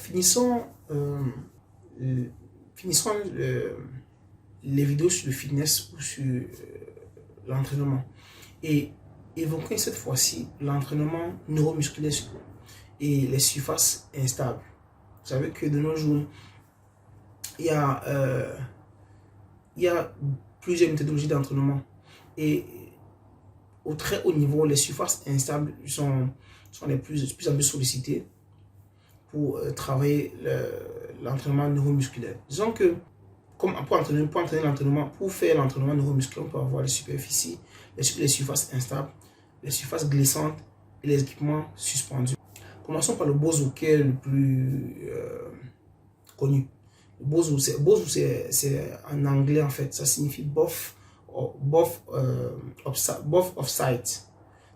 finissons, finissons les vidéos sur le fitness ou sur l'entraînement. Et évoquons cette fois-ci l'entraînement neuromusculaire et les surfaces instables. Vous savez que de nos jours, il y a plusieurs méthodologies d'entraînement. Et au très haut niveau, les surfaces instables sont les plus en plus sollicitées pour travailler l'entraînement neuromusculaire. Disons que comme pour faire l'entraînement neuromusculaire, on peut avoir les superficies, les surfaces instables, les surfaces glissantes et les équipements suspendus. Commençons par le BOSU qui est le plus connu. Le BOSU, c'est en anglais en fait, ça signifie both of sides,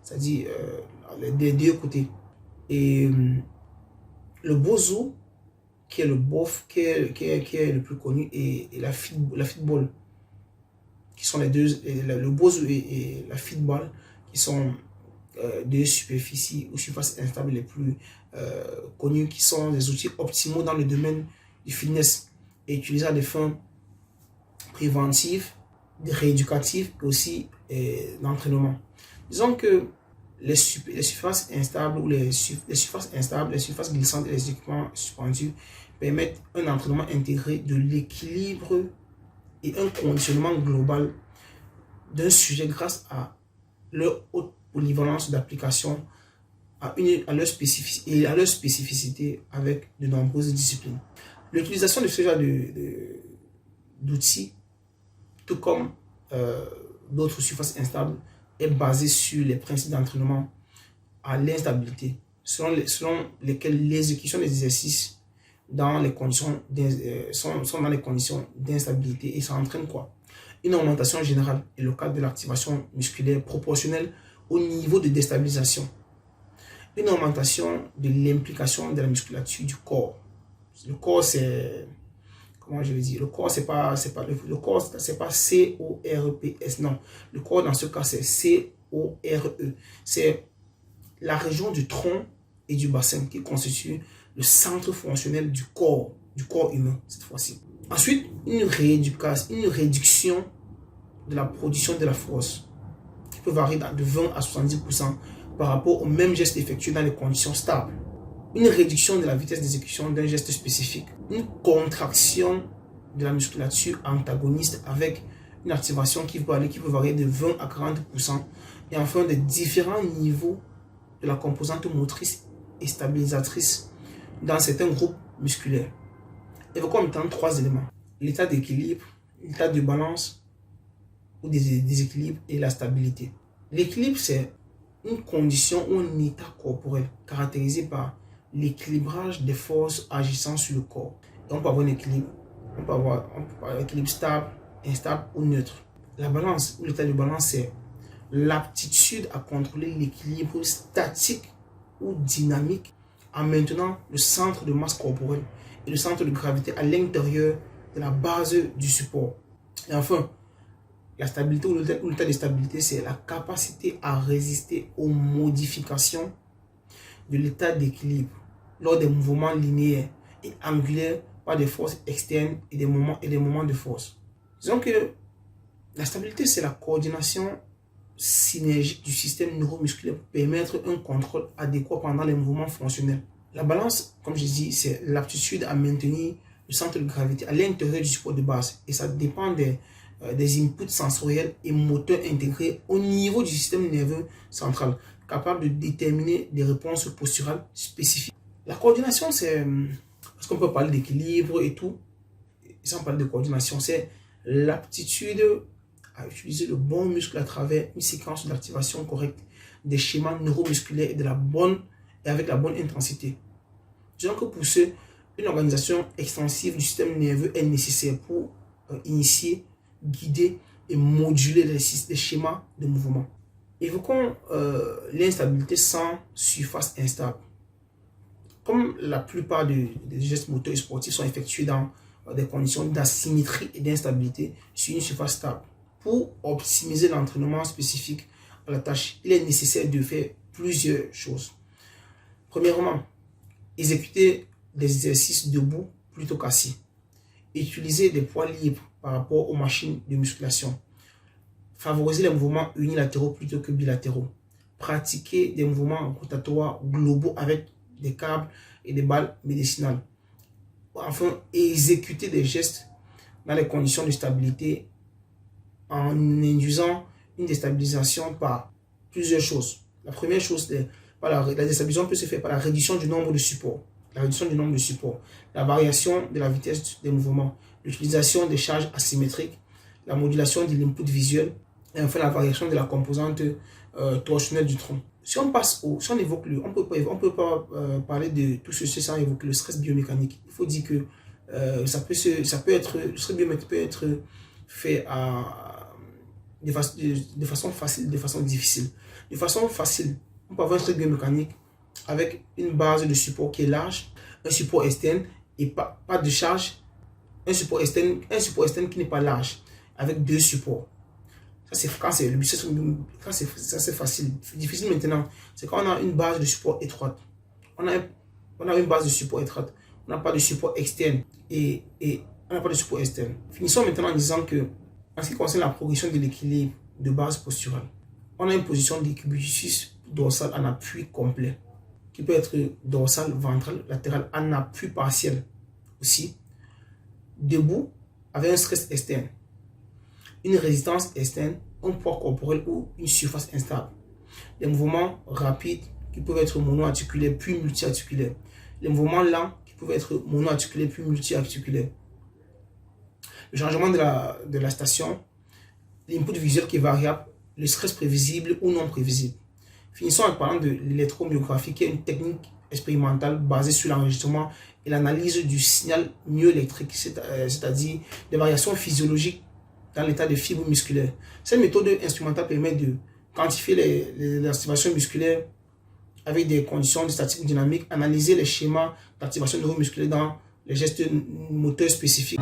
c'est-à-dire des deux côtés. Et le BOSU qui est le bof, qui est le plus connu, et la fitball, qui sont les deux, le BOSU et la fitball, qui sont deux superficies ou surfaces instables les plus connues, qui sont des outils optimaux dans le domaine du fitness et utilisés à des fins préventives, rééducatives et aussi d'entraînement. Disons que les surfaces instables ou les surfaces glissantes et les équipements suspendus permettent un entraînement intégré de l'équilibre et un conditionnement global d'un sujet grâce à leur haute polyvalence d'application à leur spécificité avec de nombreuses disciplines. L'utilisation de ce genre d'outils, tout comme d'autres surfaces instables, est basée sur les principes d'entraînement à l'instabilité, selon lesquels l'exécution des exercices dans les conditions sont dans les conditions d'instabilité, et ça entraîne quoi? Une augmentation générale et locale de l'activation musculaire proportionnelle au niveau de déstabilisation. Une augmentation de l'implication de la musculature du corps. Le corps, c'est... Comment je vais dire? Le corps, c'est pas C-O-R-E-P-S, non. Le corps, dans ce cas, c'est C-O-R-E. C'est la région du tronc et du bassin qui constitue le centre fonctionnel du corps humain, cette fois-ci. Ensuite, une réduction de la production de la force qui peut varier de 20 à 70% par rapport au même geste effectué dans les conditions stables. Une réduction de la vitesse d'exécution d'un geste spécifique. Une contraction de la musculature antagoniste avec une activation qui peut varier de 20 à 40%. Et enfin, des différents niveaux de la composante motrice et stabilisatrice dans certains groupes musculaires. Évoquons maintenant trois éléments: l'état d'équilibre, l'état de balance ou des déséquilibres et la stabilité. L'équilibre, c'est une condition ou un état corporel caractérisé par l'équilibrage des forces agissant sur le corps. Et on peut avoir un équilibre, on peut avoir un équilibre stable, instable ou neutre. La balance ou l'état de balance, c'est l'aptitude à contrôler l'équilibre statique ou dynamique en maintenant le centre de masse corporelle et le centre de gravité à l'intérieur de la base du support. Et enfin, la stabilité ou l'état de stabilité, c'est la capacité à résister aux modifications de l'état d'équilibre lors des mouvements linéaires et angulaires par des forces externes et des moments de force. Disons que la stabilité, c'est la coordination synergique du système neuromusculaire pour permettre un contrôle adéquat pendant les mouvements fonctionnels. La balance, comme je dis, c'est l'aptitude à maintenir le centre de gravité à l'intérieur du support de base, et ça dépend des inputs sensoriels et moteurs intégrés au niveau du système nerveux central, capable de déterminer des réponses posturales spécifiques. La coordination, c'est... Parce qu'on peut parler d'équilibre et tout, et sans parler de coordination, c'est l'aptitude à utiliser le bon muscle à travers une séquence d'activation correcte des schémas neuromusculaires et avec la bonne intensité. Disons que pour ce, une organisation extensive du système nerveux est nécessaire pour initier, guider et moduler les schémas de mouvement. Évoquons l'instabilité sans surface instable. Comme la plupart des gestes moteurs et sportifs sont effectués dans des conditions d'asymétrie et d'instabilité sur une surface stable, pour optimiser l'entraînement spécifique à la tâche, il est nécessaire de faire plusieurs choses. Premièrement, exécuter des exercices debout plutôt qu'assis. Utiliser des poids libres par rapport aux machines de musculation. Favoriser les mouvements unilatéraux plutôt que bilatéraux. Pratiquer des mouvements rotatoires globaux avec des câbles et des balles médicinales. Enfin, exécuter des gestes dans les conditions de stabilité en induisant une déstabilisation par plusieurs choses. La première chose, la déstabilisation peut se faire par la réduction du nombre de supports. La variation de la vitesse des mouvements, l'utilisation des charges asymétriques, la modulation de l'input visuel et enfin la variation de la composante torsionnelle du tronc. Si on évoque on peut pas parler de tout ceci sans évoquer le stress biomécanique. Il faut dire que le stress biomécanique peut être fait de façon facile, de façon difficile. De façon facile, on peut avoir un stress biomécanique avec une base de support qui est large, un support externe et pas de charge, un support externe qui n'est pas large, avec deux supports. Ça c'est facile. Difficile maintenant, c'est quand on a une base de support étroite. On a une base de support étroite. On n'a pas de support externe et on n'a pas de support externe. Finissons maintenant en disant que, en ce qui concerne la progression de l'équilibre de base posturale, on a une position d'équilibre dorsal en appui complet, qui peut être dorsal, ventral, latéral, en appui partiel aussi. Debout, avec un stress externe, une résistance externe, un poids corporel ou une surface instable. Les mouvements rapides qui peuvent être monoarticulaires puis multiarticulaires. Les mouvements lents qui peuvent être monoarticulaires puis multiarticulaires. Le changement de la station, l'input visuel qui est variable, le stress prévisible ou non prévisible. Finissons en parlant de l'électromyographie, qui est une technique expérimentale basée sur l'enregistrement et l'analyse du signal myoélectrique, c'est-à-dire des variations physiologiques dans l'état de fibres musculaires. Cette méthode instrumentale permet de quantifier l'activation musculaire avec des conditions de statique dynamique, analyser les schémas d'activation neuromusculaire dans les gestes moteurs spécifiques.